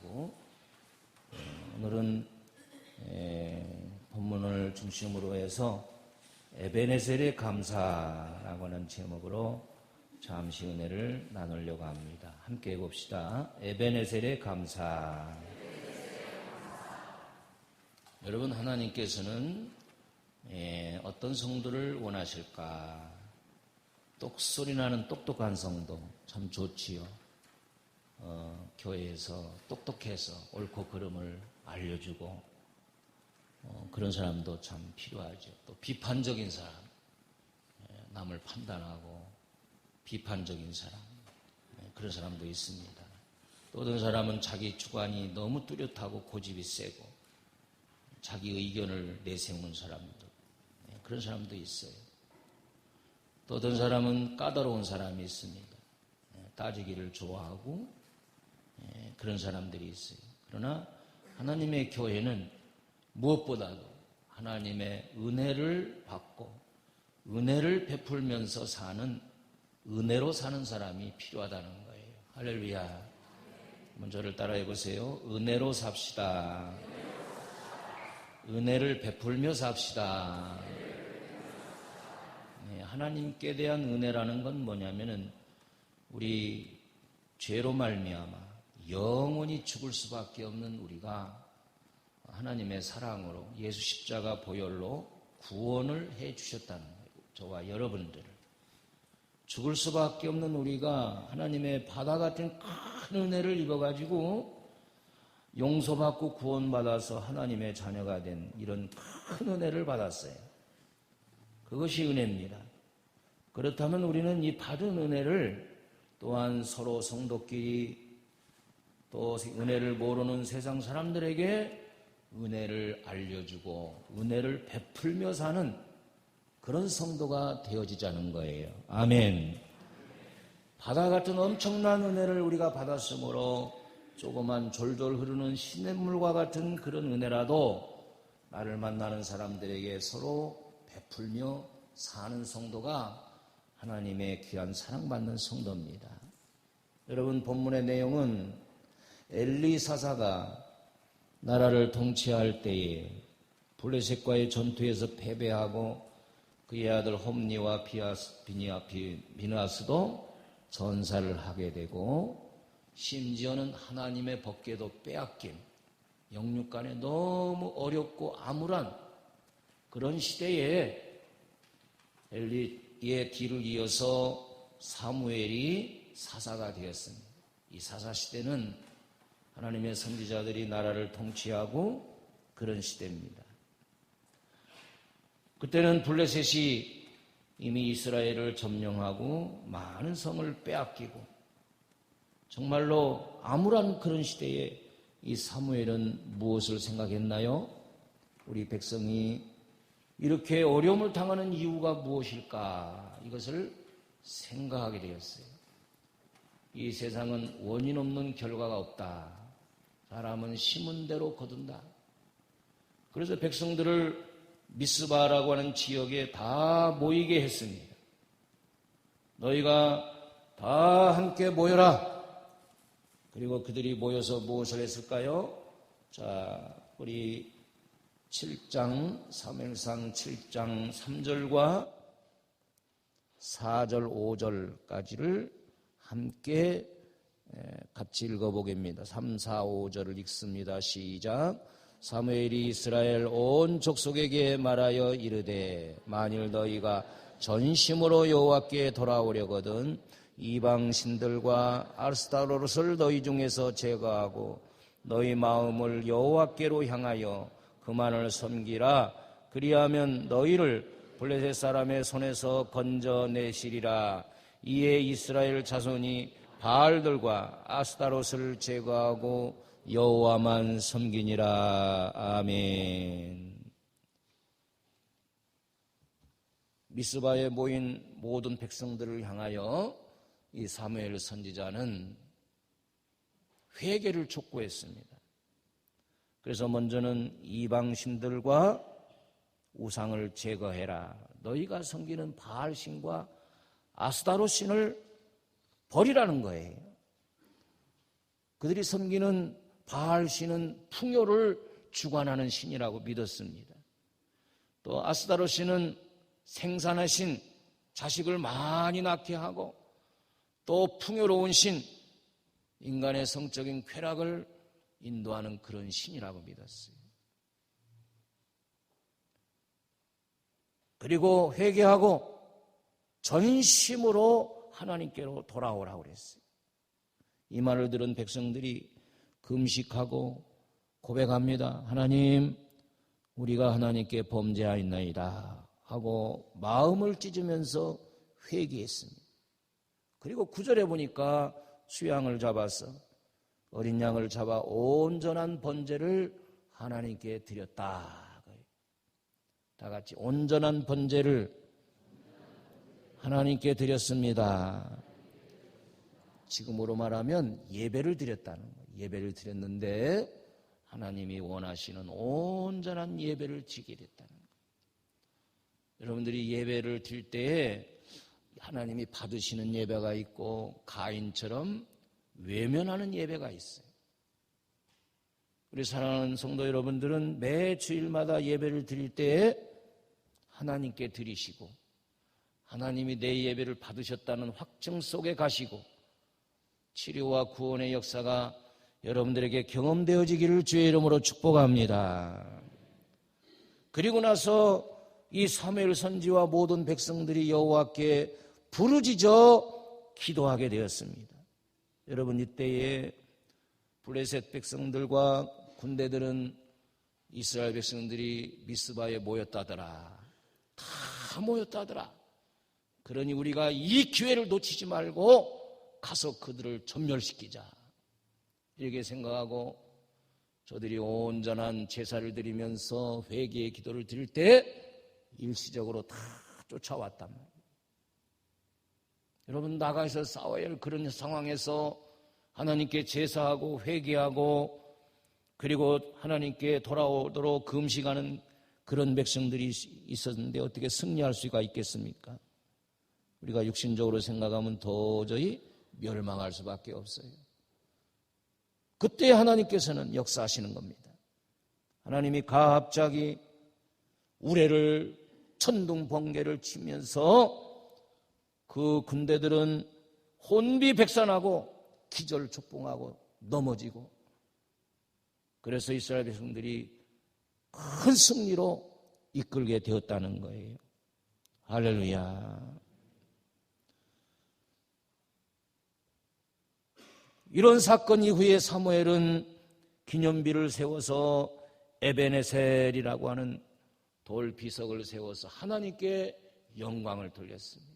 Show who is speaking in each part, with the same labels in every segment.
Speaker 1: 감사하고, 오늘은 본문을 중심으로 해서 에베네셀의 감사라고 하는 제목으로 잠시 은혜를 나누려고 합니다. 함께 해봅시다. 에베네셀의 감사. 여러분, 하나님께서는 어떤 성도를 원하실까? 똑소리 나는 똑똑한 성도 참 좋지요. 교회에서 똑똑해서 옳고 그름을 알려주고 그런 사람도 참 필요하죠. 또 비판적인 사람, 남을 판단하고 비판적인 사람, 그런 사람도 있습니다. 또 어떤 사람은 자기 주관이 너무 뚜렷하고 고집이 세고 자기 의견을 내세우는 사람도, 그런 사람도 있어요. 또 어떤 사람은 까다로운 사람이 있습니다. 따지기를 좋아하고 그런 사람들이 있어요. 그러나 하나님의 교회는 무엇보다도 하나님의 은혜를 받고 은혜를 베풀면서 사는, 은혜로 사는 사람이 필요하다는 거예요. 할렐루야. 저를 따라해 보세요. 은혜로 삽시다. 은혜를 베풀며 삽시다. 하나님께 대한 은혜라는 건 뭐냐면은 우리 죄로 말미암아 영원히 죽을 수밖에 없는 우리가 하나님의 사랑으로 예수 십자가 보혈로 구원을 해 주셨다는 거예요. 저와 여러분들을. 죽을 수밖에 없는 우리가 하나님의 바다 같은 큰 은혜를 입어가지고 용서받고 구원받아서 하나님의 자녀가 된 이런 큰 은혜를 받았어요. 그것이 은혜입니다. 그렇다면 우리는 이 받은 은혜를 또한 서로 성도끼리 또 은혜를 모르는 세상 사람들에게 은혜를 알려주고 은혜를 베풀며 사는 그런 성도가 되어지자는 거예요. 아멘. 바다 같은 엄청난 은혜를 우리가 받았으므로 조그만 졸졸 흐르는 시냇물과 같은 그런 은혜라도 나를 만나는 사람들에게 서로 베풀며 사는 성도가 하나님의 귀한 사랑받는 성도입니다. 여러분, 본문의 내용은 엘리 사사가 나라를 통치할 때에 블레셋과의 전투에서 패배하고 그의 아들 홈니와 비느하스도 전사를 하게 되고 심지어는 하나님의 법궤도 빼앗긴 영육간에 너무 어렵고 암울한 그런 시대에 엘리의 뒤를 이어서 사무엘이 사사가 되었습니다. 이 사사 시대는 하나님의 선지자들이 나라를 통치하고 그런 시대입니다. 그때는 블레셋이 이미 이스라엘을 점령하고 많은 성을 빼앗기고 정말로 암울한 그런 시대에 이 사무엘은 무엇을 생각했나요? 우리 백성이 이렇게 어려움을 당하는 이유가 무엇일까? 이것을 생각하게 되었어요. 이 세상은 원인 없는 결과가 없다. 사람은 심은 대로 거둔다. 그래서 백성들을 미스바라고 하는 지역에 다 모이게 했습니다. 너희가 다 함께 모여라. 그리고 그들이 모여서 무엇을 했을까요? 자, 우리 7장, 사무엘상 7장 3절과 4절, 5절까지를 함께 같이 읽어보겠습니다. 3, 4, 5절을 읽습니다. 시작. 사무엘이 이스라엘 온 족속에게 말하여 이르되 만일 너희가 전심으로 여호와께 돌아오려거든 이방 신들과 아스타로릇을 너희 중에서 제거하고 너희 마음을 여호와께로 향하여 그만을 섬기라. 그리하면 너희를 블레셋 사람의 손에서 건져내시리라. 이에 이스라엘 자손이 바알들과 아스타롯을 제거하고 여호와만 섬기니라. 아멘. 미스바에 모인 모든 백성들을 향하여 이 사무엘 선지자는 회개를 촉구했습니다. 그래서 먼저는 이방신들과 우상을 제거해라. 너희가 섬기는 바알신과 아스타롯신을 버리라는 거예요. 그들이 섬기는 바알 신은 풍요를 주관하는 신이라고 믿었습니다. 또 아스타롯 신은 생산의 신, 자식을 많이 낳게 하고 또 풍요로운 신, 인간의 성적인 쾌락을 인도하는 그런 신이라고 믿었어요. 그리고 회개하고 전심으로 하나님께로 돌아오라고 그랬어요. 이 말을 들은 백성들이 금식하고 고백합니다. 하나님, 우리가 하나님께 범죄하였나이다 하고 마음을 찢으면서 회개했습니다. 그리고 9절에 보니까 수양을 잡아서 어린 양을 잡아 온전한 번제를 하나님께 드렸다. 다 같이 온전한 번제를 하나님께 드렸습니다. 지금으로 말하면 예배를 드렸다는 거예요. 예배를 드렸는데 하나님이 원하시는 온전한 예배를 지게 됐다는 거예요. 여러분들이 예배를 드릴 때에 하나님이 받으시는 예배가 있고 가인처럼 외면하는 예배가 있어요. 우리 사랑하는 성도 여러분들은 매 주일마다 예배를 드릴 때에 하나님께 드리시고 하나님이 내 예배를 받으셨다는 확증 속에 가시고 치료와 구원의 역사가 여러분들에게 경험되어지기를 주의 이름으로 축복합니다. 그리고 나서 이 사무엘 선지와 모든 백성들이 여호와께 부르짖어 기도하게 되었습니다. 여러분, 이때에 블레셋 백성들과 군대들은 이스라엘 백성들이 미스바에 모였다더라. 다 모였다더라. 그러니 우리가 이 기회를 놓치지 말고 가서 그들을 전멸시키자. 이렇게 생각하고 저들이 온전한 제사를 드리면서 회개의 기도를 드릴 때 일시적으로 다 쫓아왔단 말이에요. 여러분, 나가서 싸워야 할 그런 상황에서 하나님께 제사하고 회개하고 그리고 하나님께 돌아오도록 금식하는 그런 백성들이 있었는데 어떻게 승리할 수가 있겠습니까? 우리가 육신적으로 생각하면 도저히 멸망할 수밖에 없어요. 그때 하나님께서는 역사하시는 겁니다. 하나님이 갑자기 우레를 천둥 번개를 치면서 그 군대들은 혼비백산하고 기절초풍하고 넘어지고, 그래서 이스라엘 백성들이 큰 승리로 이끌게 되었다는 거예요. 할렐루야. 이런 사건 이후에 사무엘은 기념비를 세워서 에베네셀이라고 하는 돌 비석을 세워서 하나님께 영광을 돌렸습니다.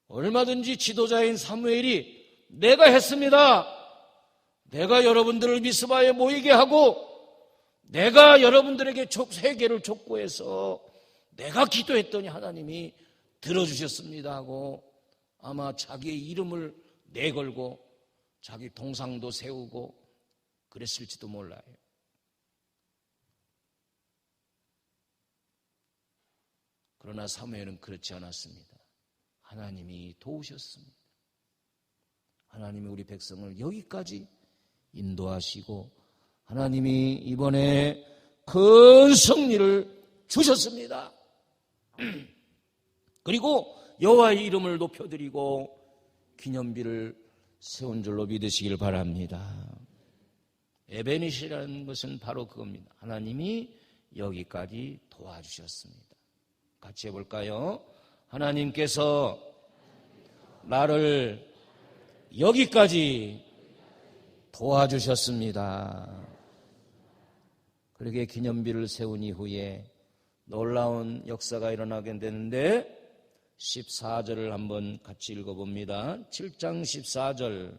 Speaker 1: 얼마든지 지도자인 사무엘이 내가 했습니다. 내가 여러분들을 미스바에 모이게 하고 내가 여러분들에게 회개를 촉구해서 내가 기도했더니 하나님이 들어주셨습니다 하고 아마 자기의 이름을 내걸고 자기 동상도 세우고 그랬을지도 몰라요. 그러나 사무엘은 그렇지 않았습니다. 하나님이 도우셨습니다. 하나님이 우리 백성을 여기까지 인도하시고 하나님이 이번에 큰 승리를 주셨습니다. 그리고 여호와의 이름을 높여드리고 기념비를 세운 줄로 믿으시길 바랍니다. 에베넷이라는 것은 바로 그겁니다. 하나님이 여기까지 도와주셨습니다. 같이 해볼까요? 하나님께서 나를 여기까지 도와주셨습니다. 그렇게 기념비를 세운 이후에 놀라운 역사가 일어나게 되는데 14절을 한번 같이 읽어봅니다. 7장 14절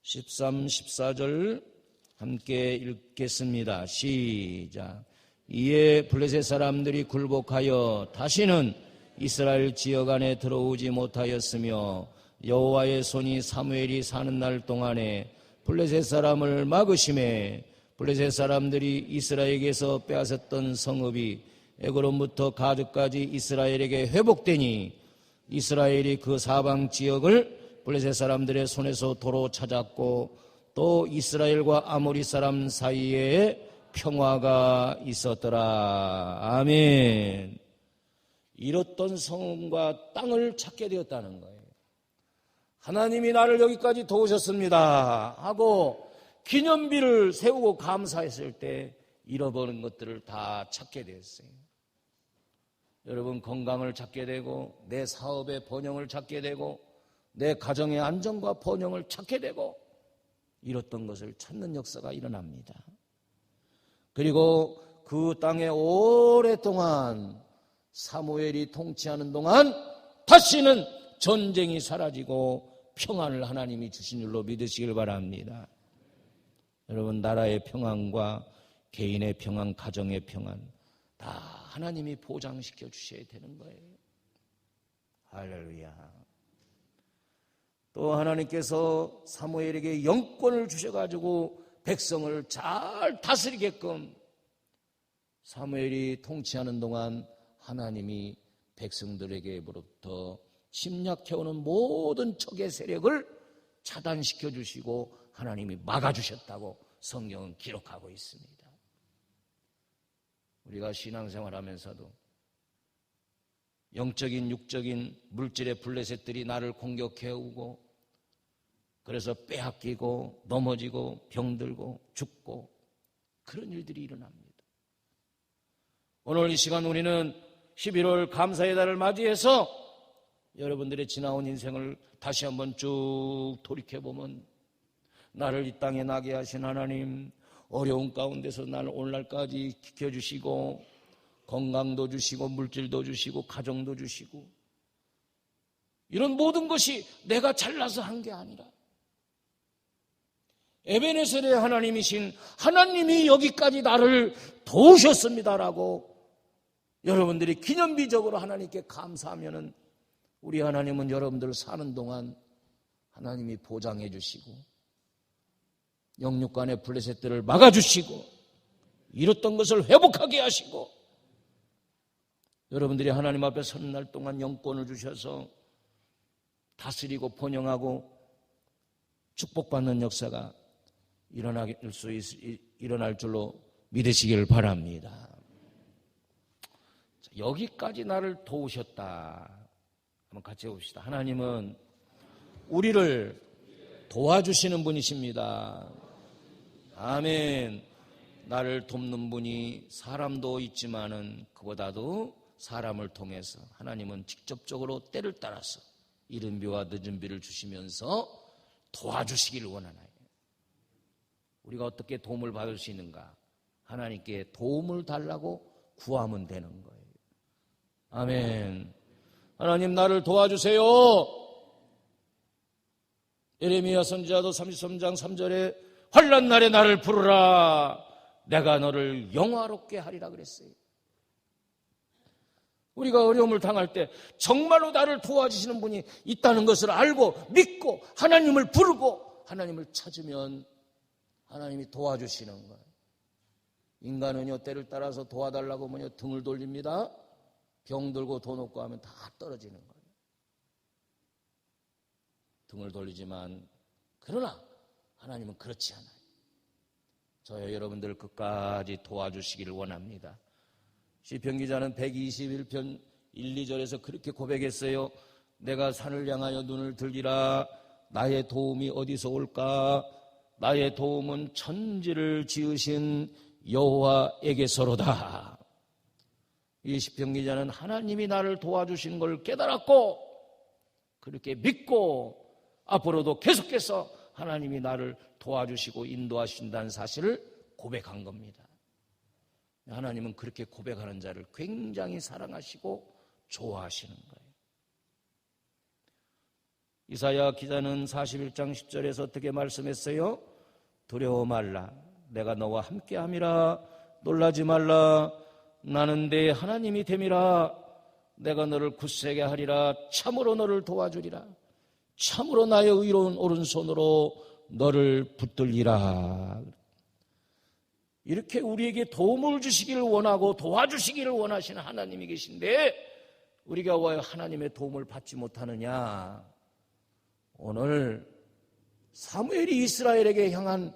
Speaker 1: 13, 14절 함께 읽겠습니다. 시작. 이에 블레셋 사람들이 굴복하여 다시는 이스라엘 지역 안에 들어오지 못하였으며 여호와의 손이 사무엘이 사는 날 동안에 블레셋 사람을 막으심에 블레셋 사람들이 이스라엘에게서 빼앗았던 성읍이 에그론부터 가드까지 이스라엘에게 회복되니 이스라엘이 그 사방 지역을 블레셋 사람들의 손에서 도로 찾았고 또 이스라엘과 아모리 사람 사이에 평화가 있었더라. 아멘. 잃었던 성과 땅을 찾게 되었다는 거예요. 하나님이 나를 여기까지 도우셨습니다 하고 기념비를 세우고 감사했을 때 잃어버린 것들을 다 찾게 되었어요. 여러분, 건강을 찾게 되고 내 사업의 번영을 찾게 되고 내 가정의 안정과 번영을 찾게 되고 잃었던 것을 찾는 역사가 일어납니다. 그리고 그 땅에 오랫동안 사무엘이 통치하는 동안 다시는 전쟁이 사라지고 평안을 하나님이 주신 줄로 믿으시길 바랍니다. 여러분, 나라의 평안과 개인의 평안, 가정의 평안 다 하나님이 보장시켜 주셔야 되는 거예요. 할렐루야. 또 하나님께서 사무엘에게 영권을 주셔가지고 백성을 잘 다스리게끔 사무엘이 통치하는 동안 하나님이 백성들에게로부터 침략해오는 모든 적의 세력을 차단시켜 주시고 하나님이 막아주셨다고 성경은 기록하고 있습니다. 우리가 신앙생활하면서도 영적인 육적인 물질의 블레셋들이 나를 공격해오고 그래서 빼앗기고 넘어지고 병들고 죽고 그런 일들이 일어납니다. 오늘 이 시간 우리는 11월 감사의 달을 맞이해서 여러분들의 지나온 인생을 다시 한번 쭉 돌이켜보면 나를 이 땅에 나게 하신 하나님, 어려운 가운데서 나를 오늘날까지 지켜주시고 건강도 주시고 물질도 주시고 가정도 주시고 이런 모든 것이 내가 잘나서 한 게 아니라 에베네셀의 하나님이신 하나님이 여기까지 나를 도우셨습니다라고 여러분들이 기념비적으로 하나님께 감사하면은 우리 하나님은 여러분들 사는 동안 하나님이 보장해 주시고 영육간의 블레셋들을 막아주시고 잃었던 것을 회복하게 하시고 여러분들이 하나님 앞에 서는 날 동안 영권을 주셔서 다스리고 번영하고 축복받는 역사가 일어날 줄로 믿으시기를 바랍니다. 여기까지 나를 도우셨다. 한번 같이 해봅시다. 하나님은 우리를 도와주시는 분이십니다. 아멘. 나를 돕는 분이 사람도 있지만은 그보다도 사람을 통해서 하나님은 직접적으로 때를 따라서 이른 비와 늦은 비를 주시면서 도와주시기를 원하나요? 우리가 어떻게 도움을 받을 수 있는가? 하나님께 도움을 달라고 구하면 되는 거예요. 아멘. 하나님 나를 도와주세요. 예레미야 선지자도 33장 3절에 환난 날에 나를 부르라. 내가 너를 영화롭게 하리라 그랬어요. 우리가 어려움을 당할 때 정말로 나를 도와주시는 분이 있다는 것을 알고 믿고 하나님을 부르고 하나님을 찾으면 하나님이 도와주시는 거예요. 인간은요 때를 따라서 도와달라고 하면 등을 돌립니다. 병들고 돈 없고 하면 다 떨어지는 거예요. 등을 돌리지만 그러나 하나님은 그렇지 않아요. 저희 여러분들 끝까지 도와주시기를 원합니다. 시편 기자는 121편 1, 2절에서 그렇게 고백했어요. 내가 산을 향하여 눈을 들리라. 나의 도움이 어디서 올까? 나의 도움은 천지를 지으신 여호와에게서로다. 이 시편 기자는 하나님이 나를 도와주신 걸 깨달았고 그렇게 믿고 앞으로도 계속해서 하나님이 나를 도와주시고 인도하신다는 사실을 고백한 겁니다. 하나님은 그렇게 고백하는 자를 굉장히 사랑하시고 좋아하시는 거예요. 이사야 기자는 41장 10절에서 어떻게 말씀했어요? 두려워 말라. 내가 너와 함께함이라. 놀라지 말라. 나는 내 하나님이 됨이라. 내가 너를 굳세게 하리라. 참으로 너를 도와주리라. 참으로 나의 의로운 오른손으로 너를 붙들리라. 이렇게 우리에게 도움을 주시기를 원하고 도와주시기를 원하시는 하나님이 계신데 우리가 왜 하나님의 도움을 받지 못하느냐? 오늘 사무엘이 이스라엘에게 향한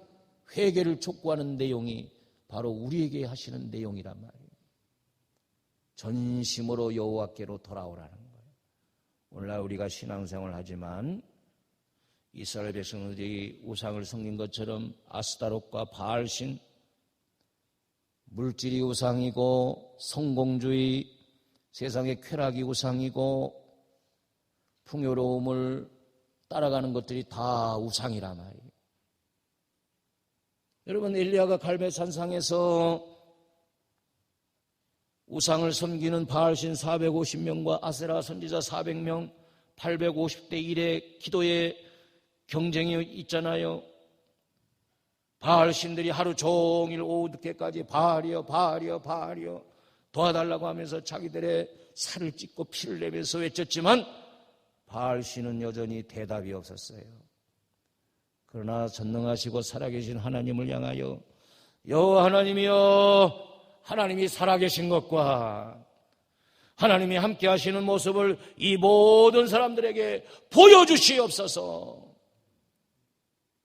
Speaker 1: 회개를 촉구하는 내용이 바로 우리에게 하시는 내용이란 말이에요. 전심으로 여호와께로 돌아오라는 거예요. 오늘날 우리가 신앙생활을 하지만 이스라엘 백성들이 우상을 섬긴 것처럼 아스타롯과 바알신, 물질이 우상이고 성공주의, 세상의 쾌락이 우상이고 풍요로움을 따라가는 것들이 다 우상이란 말이에요. 여러분, 엘리야가 갈멜산상에서 우상을 섬기는 바알신 450명과 아세라 선지자 400명, 850대 1의 기도의 경쟁이 있잖아요. 바알신들이 하루 종일 오후 늦게까지 바알이여 바알이여 바알이여 도와달라고 하면서 자기들의 살을 찢고 피를 내면서 외쳤지만 바알신은 여전히 대답이 없었어요. 그러나 전능하시고 살아계신 하나님을 향하여 여호와 하나님이여, 하나님이 살아계신 것과 하나님이 함께 하시는 모습을 이 모든 사람들에게 보여주시옵소서.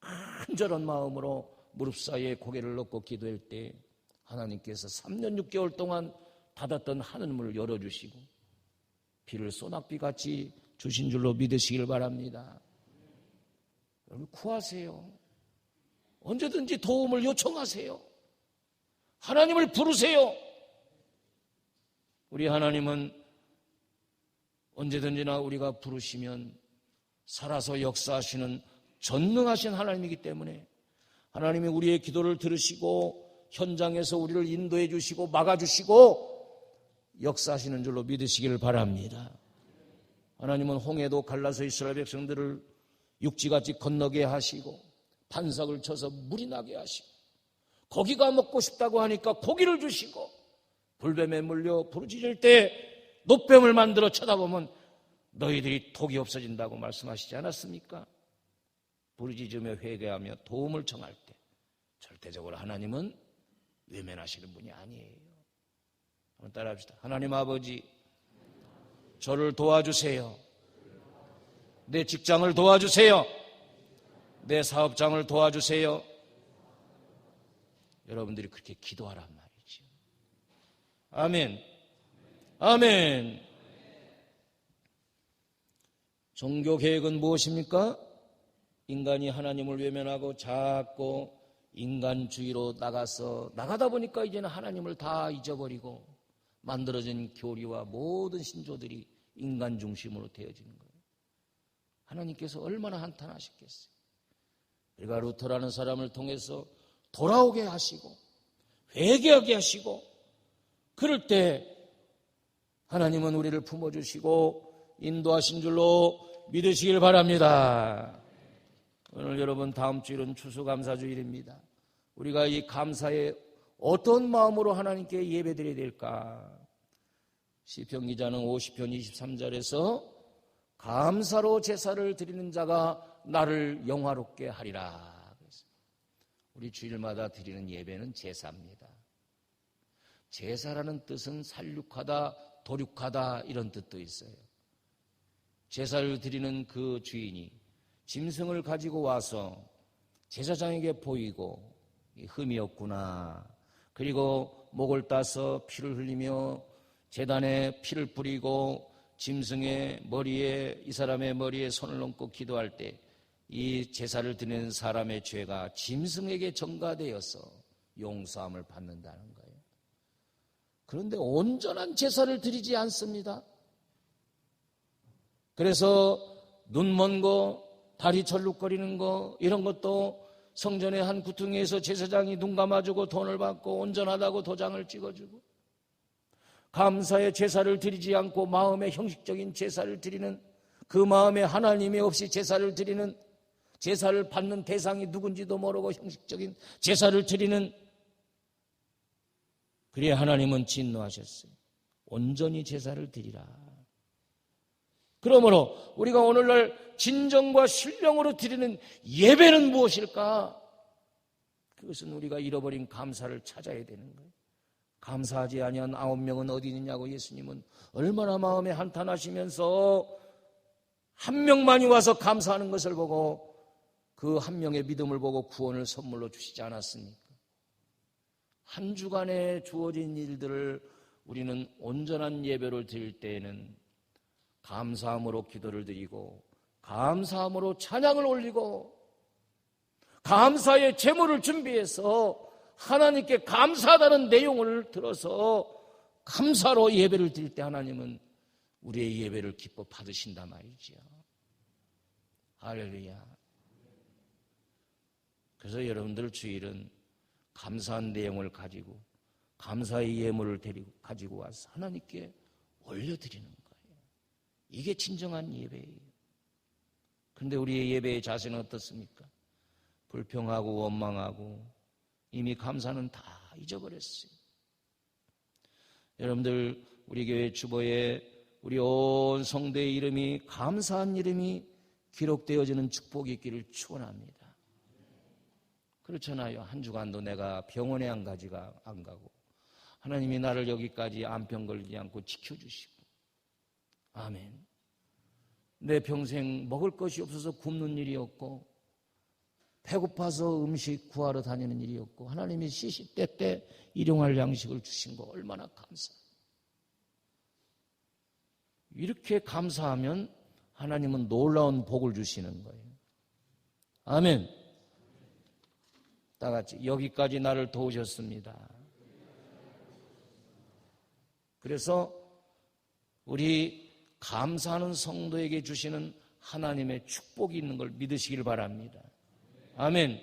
Speaker 1: 간절한 마음으로 무릎 사이에 고개를 넣고 기도할 때 하나님께서 3년 6개월 동안 닫았던 하늘문을 열어주시고 비를 소낙비같이 주신 줄로 믿으시길 바랍니다. 여러분, 구하세요. 언제든지 도움을 요청하세요. 하나님을 부르세요. 우리 하나님은 언제든지나 우리가 부르시면 살아서 역사하시는 전능하신 하나님이기 때문에 하나님이 우리의 기도를 들으시고 현장에서 우리를 인도해 주시고 막아주시고 역사하시는 줄로 믿으시길 바랍니다. 하나님은 홍해도 갈라서 이스라엘 백성들을 육지같이 건너게 하시고 반석을 쳐서 물이 나게 하시고 고기가 먹고 싶다고 하니까 고기를 주시고 불뱀에 물려 부르짖을 때 노뱀을 만들어 쳐다보면 너희들이 독이 없어진다고 말씀하시지 않았습니까? 부르짖으며 회개하며 도움을 청할 때 절대적으로 하나님은 외면하시는 분이 아니에요. 한번 따라합시다. 하나님 아버지, 저를 도와주세요. 내 직장을 도와주세요. 내 사업장을 도와주세요. 여러분들이 그렇게 기도하란 말이죠. 아멘. 아멘. 종교 계획은 무엇입니까? 인간이 하나님을 외면하고 자꾸 인간주의로 나가다 보니까 이제는 하나님을 다 잊어버리고 만들어진 교리와 모든 신조들이 인간 중심으로 되어지는 거예요. 하나님께서 얼마나 한탄하셨겠어요. 우리가 루터라는 사람을 통해서 돌아오게 하시고 회개하게 하시고 그럴 때 하나님은 우리를 품어주시고 인도하신 줄로 믿으시길 바랍니다. 오늘 여러분, 다음 주일은 추수감사주일입니다. 우리가 이 감사에 어떤 마음으로 하나님께 예배드려야 될까? 시편 기자는 50편 23절에서 감사로 제사를 드리는 자가 나를 영화롭게 하리라. 우리 주일마다 드리는 예배는 제사입니다. 제사라는 뜻은 살육하다, 도륙하다 이런 뜻도 있어요. 제사를 드리는 그 주인이 짐승을 가지고 와서 제사장에게 보이고 흠이 없구나. 그리고 목을 따서 피를 흘리며 제단에 피를 뿌리고 짐승의 머리에, 이 사람의 머리에 손을 얹고 기도할 때 이 제사를 드리는 사람의 죄가 짐승에게 전가되어서 용서함을 받는다는 거예요. 그런데 온전한 제사를 드리지 않습니다. 그래서 눈 먼 거, 다리 절룩거리는 거 이런 것도 성전의 한 구퉁이에서 제사장이 눈 감아주고 돈을 받고 온전하다고 도장을 찍어주고 감사의 제사를 드리지 않고 마음의 형식적인 제사를 드리는 그 마음에 하나님이 없이 제사를 드리는 제사를 받는 대상이 누군지도 모르고 형식적인 제사를 드리는 그래야 하나님은 진노하셨어요. 온전히 제사를 드리라. 그러므로 우리가 오늘날 진정과 신령으로 드리는 예배는 무엇일까? 그것은 우리가 잃어버린 감사를 찾아야 되는 거예요. 감사하지 아니한 9명은 어디 있느냐고 예수님은 얼마나 마음에 한탄하시면서 한 명만이 와서 감사하는 것을 보고 그 한 명의 믿음을 보고 구원을 선물로 주시지 않았습니까? 한 주간에 주어진 일들을 우리는 온전한 예배를 드릴 때에는 감사함으로 기도를 드리고 감사함으로 찬양을 올리고 감사의 제물을 준비해서 하나님께 감사하다는 내용을 들어서 감사로 예배를 드릴 때 하나님은 우리의 예배를 기뻐 받으신단 말이죠. 할렐루야. 그래서 여러분들 주일은 감사한 내용을 가지고 감사의 예물을 가지고 와서 하나님께 올려드리는 거예요. 이게 진정한 예배예요. 그런데 우리의 예배의 자세는 어떻습니까? 불평하고 원망하고 이미 감사는 다 잊어버렸어요. 여러분들 우리 교회 주보에 우리 온 성도의 이름이 감사한 이름이 기록되어지는 축복이 있기를 축원합니다. 그렇잖아요. 한 주간도 내가 병원에 안 가고 하나님이 나를 여기까지 암병 걸리지 않고 지켜주시고 아멘. 내 평생 먹을 것이 없어서 굶는 일이 없고 배고파서 음식 구하러 다니는 일이 없고 하나님이 시시때때 일용할 양식을 주신 거 얼마나 감사해요. 이렇게 감사하면 하나님은 놀라운 복을 주시는 거예요. 아멘. 다 같이 여기까지 나를 도우셨습니다. 그래서 우리 감사하는 성도에게 주시는 하나님의 축복이 있는 걸 믿으시길 바랍니다. 아멘.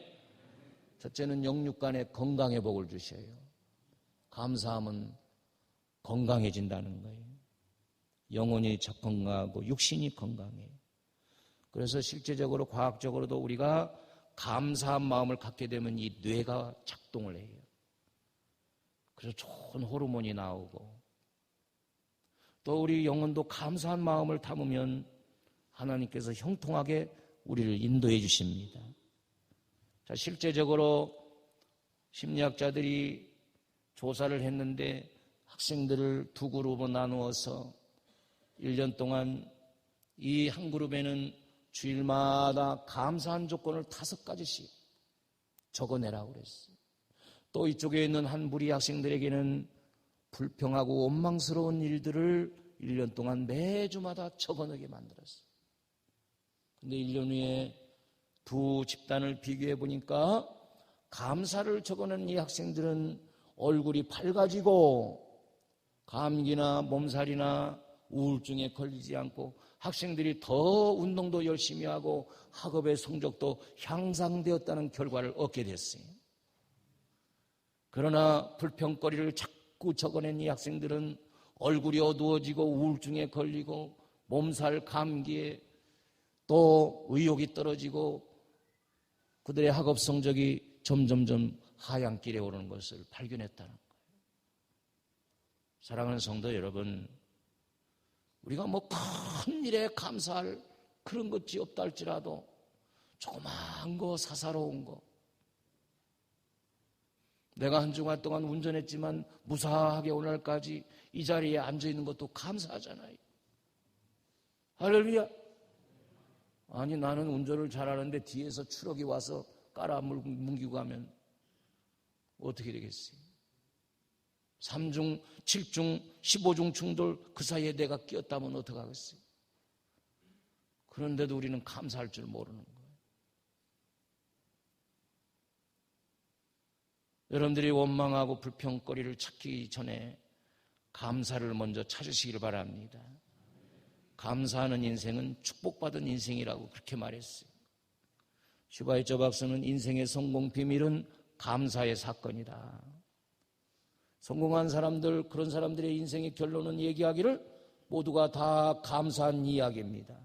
Speaker 1: 첫째는 영육간의 건강의 복을 주셔요. 감사하면 건강해진다는 거예요. 영혼이 건강하고 육신이 건강해요. 그래서 실제적으로 과학적으로도 우리가 감사한 마음을 갖게 되면 이 뇌가 작동을 해요. 그래서 좋은 호르몬이 나오고 또 우리 영혼도 감사한 마음을 담으면 하나님께서 형통하게 우리를 인도해 주십니다. 자, 실제적으로 심리학자들이 조사를 했는데 학생들을 두 그룹으로 나누어서 1년 동안 이 한 그룹에는 주일마다 감사한 조건을 5가지씩 적어내라고 그랬어요. 또 이쪽에 있는 한 무리 학생들에게는 불평하고 원망스러운 일들을 1년 동안 매주마다 적어내게 만들었어요. 근데 1년 후에 두 집단을 비교해 보니까 감사를 적어낸 이 학생들은 얼굴이 밝아지고 감기나 몸살이나 우울증에 걸리지 않고 학생들이 더 운동도 열심히 하고 학업의 성적도 향상되었다는 결과를 얻게 됐어요. 그러나 불평거리를 자꾸 적어낸 이 학생들은 얼굴이 어두워지고 우울증에 걸리고 몸살, 감기에 또 의욕이 떨어지고 그들의 학업 성적이 점점점 하향길에 오르는 것을 발견했다는 거예요. 사랑하는 성도 여러분, 우리가 뭐 큰 일에 감사할 그런 것이 없다 할지라도 조그마한 거, 사사로운 거, 내가 한 주간 동안 운전했지만 무사하게 오늘까지 이 자리에 앉아있는 것도 감사하잖아요. 할렐루야. 아니 나는 운전을 잘하는데 뒤에서 추럭이 와서 깔아뭉기고 가면 어떻게 되겠어요? 3중, 7중, 15중 충돌 그 사이에 내가 끼었다면 어떡하겠어요? 그런데도 우리는 감사할 줄 모르는 거예요. 여러분들이 원망하고 불평거리를 찾기 전에 감사를 먼저 찾으시기를 바랍니다. 감사하는 인생은 축복받은 인생이라고 그렇게 말했어요. 슈바이처 박사는 인생의 성공 비밀은 감사의 사건이다. 성공한 사람들, 그런 사람들의 인생의 결론은 얘기하기를 모두가 다 감사한 이야기입니다.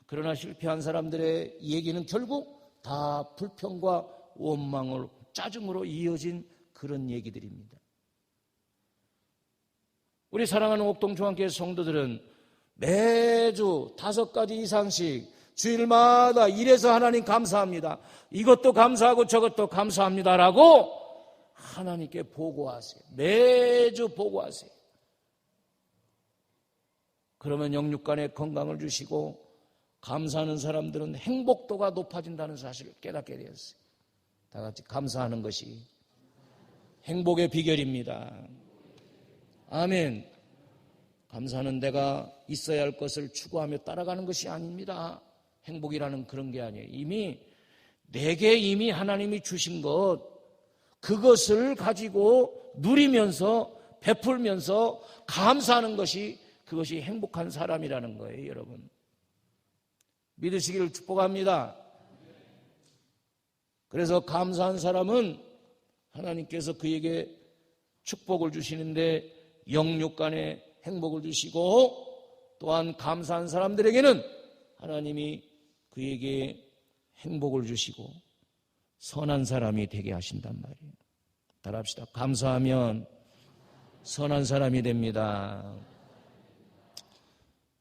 Speaker 1: 그러나 실패한 사람들의 얘기는 결국 다 불평과 원망으로, 짜증으로 이어진 그런 얘기들입니다. 우리 사랑하는 옥동중앙교회 성도들은 매주 5가지 이상씩 주일마다 이래서 하나님 감사합니다. 이것도 감사하고 저것도 감사합니다라고 하나님께 보고하세요. 매주 보고하세요. 그러면 영육간의 건강을 주시고 감사하는 사람들은 행복도가 높아진다는 사실을 깨닫게 되었어요. 다 같이 감사하는 것이 행복의 비결입니다. 아멘. 감사는 내가 있어야 할 것을 추구하며 따라가는 것이 아닙니다. 행복이라는 그런 게 아니에요. 내게 하나님이 주신 것, 그것을 가지고 누리면서 베풀면서 감사하는 것이, 그것이 행복한 사람이라는 거예요, 여러분. 믿으시기를 축복합니다. 그래서 감사한 사람은 하나님께서 그에게 축복을 주시는데 영육간에 행복을 주시고, 또한 감사한 사람들에게는 하나님이 그에게 행복을 주시고 선한 사람이 되게 하신단 말이에요. 따라합시다. 감사하면 선한 사람이 됩니다.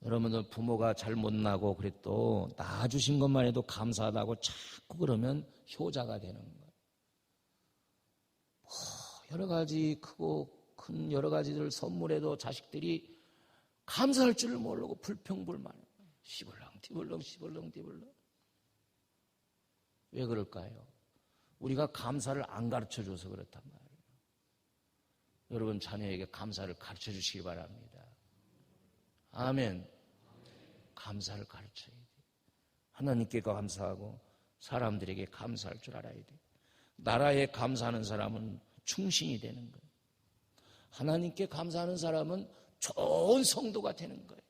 Speaker 1: 여러분들 부모가 잘 못 나고 그래도 낳아주신 것만 해도 감사하다고 자꾸 그러면 효자가 되는 거예요. 여러 가지 크고 큰 여러 가지를 선물해도 자식들이 감사할 줄을 모르고 불평불만, 시벌렁 디벌렁. 왜 그럴까요? 우리가 감사를 안 가르쳐줘서 그렇단 말이에요. 여러분 자녀에게 감사를 가르쳐 주시기 바랍니다. 아멘. 감사를 가르쳐야 돼요. 하나님께 감사하고 사람들에게 감사할 줄 알아야 돼요. 나라에 감사하는 사람은 충신이 되는 거예요. 하나님께 감사하는 사람은 좋은 성도가 되는 거예요.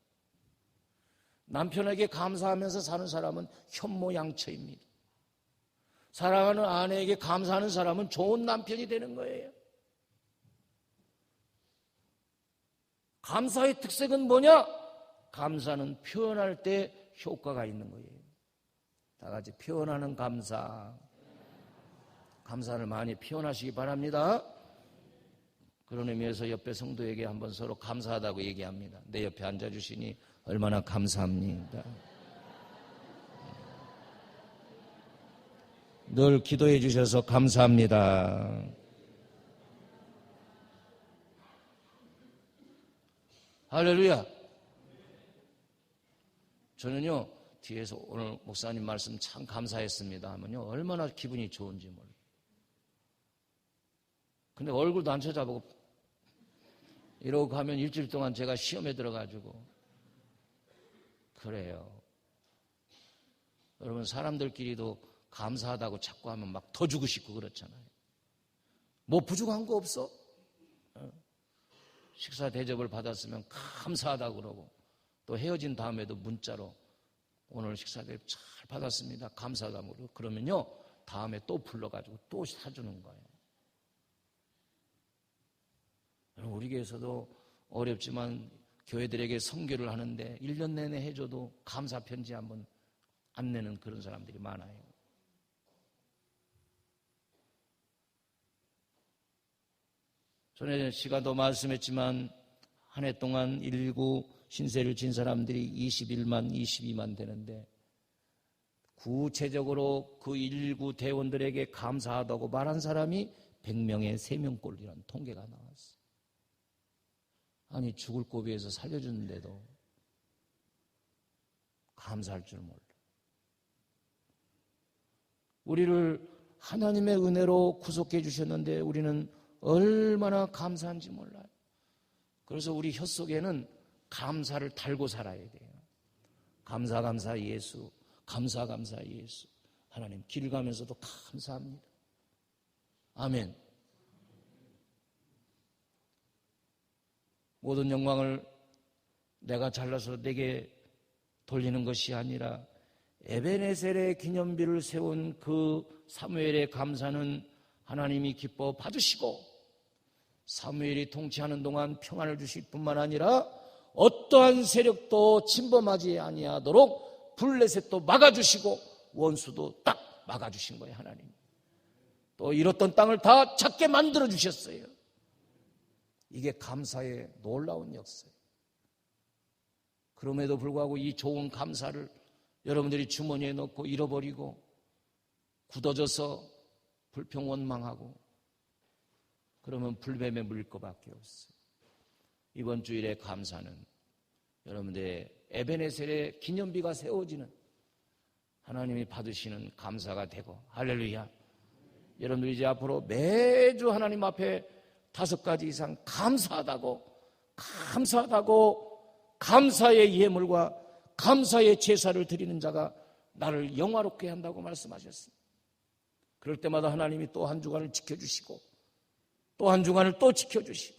Speaker 1: 남편에게 감사하면서 사는 사람은 현모양처입니다. 사랑하는 아내에게 감사하는 사람은 좋은 남편이 되는 거예요. 감사의 특색은 뭐냐? 감사는 표현할 때 효과가 있는 거예요. 다 같이 표현하는 감사. 감사를 많이 표현하시기 바랍니다. 그런 의미에서 옆에 성도에게 한번 서로 감사하다고 얘기합니다. 내 옆에 앉아주시니 얼마나 감사합니다. 늘 기도해 주셔서 감사합니다. 할렐루야. 저는요, 뒤에서 오늘 목사님 말씀 참 감사했습니다 하면요, 얼마나 기분이 좋은지 몰라요. 근데 얼굴도 안 쳐다보고 이러고 가면 일주일 동안 제가 시험에 들어가지고 그래요. 여러분 사람들끼리도 감사하다고 자꾸 하면 막 더 주고 싶고 그렇잖아요. 뭐 부족한 거 없어? 식사 대접을 받았으면 감사하다고 그러고, 또 헤어진 다음에도 문자로 오늘 식사 대접 잘 받았습니다, 감사하다고 그러고, 그러면요 다음에 또 불러가지고 또 사주는 거예요. 우리 교회에서도 어렵지만 교회들에게 선교를 하는데 1년 내내 해줘도 감사 편지 한번 안 내는 그런 사람들이 많아요. 전에 시간도 말씀했지만 한 해 동안 119 신세를 진 사람들이 21만, 22만 되는데 구체적으로 그 119 대원들에게 감사하다고 말한 사람이 100명에 3명꼴이라는 통계가 나왔어요. 아니 죽을 고비에서 살려주는데도 감사할 줄 몰라. 우리를 하나님의 은혜로 구속해 주셨는데 우리는 얼마나 감사한지 몰라요. 그래서 우리 혀 속에는 감사를 달고 살아야 돼요. 감사 예수, 감사 예수. 하나님 길 가면서도 감사합니다. 아멘. 모든 영광을 내가 잘라서 내게 돌리는 것이 아니라 에베네셀의 기념비를 세운 그 사무엘의 감사는 하나님이 기뻐 받으시고, 사무엘이 통치하는 동안 평안을 주실 뿐만 아니라 어떠한 세력도 침범하지 아니하도록 블레셋도 막아주시고 원수도 딱 막아주신 거예요. 하나님 또 잃었던 땅을 다 찾게 만들어 주셨어요. 이게 감사의 놀라운 역사예요. 그럼에도 불구하고 이 좋은 감사를 여러분들이 주머니에 넣고 잃어버리고 굳어져서 불평원망하고 그러면 불뱀에 물릴 것밖에 없어요. 이번 주일의 감사는 여러분들의 에베네셀의 기념비가 세워지는 하나님이 받으시는 감사가 되고, 할렐루야. 여러분들 이제 앞으로 매주 하나님 앞에 5가지 이상 감사하다고 감사의 예물과 감사의 제사를 드리는 자가 나를 영화롭게 한다고 말씀하셨습니다. 그럴 때마다 하나님이 또 한 주간을 지켜주시고 또 한 주간을 또 지켜주시고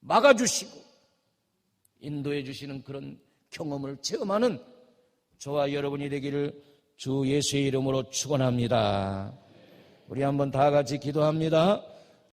Speaker 1: 막아주시고 인도해 주시는 그런 경험을 체험하는 저와 여러분이 되기를 주 예수의 이름으로 축원합니다. 우리 한번 다 같이 기도합니다.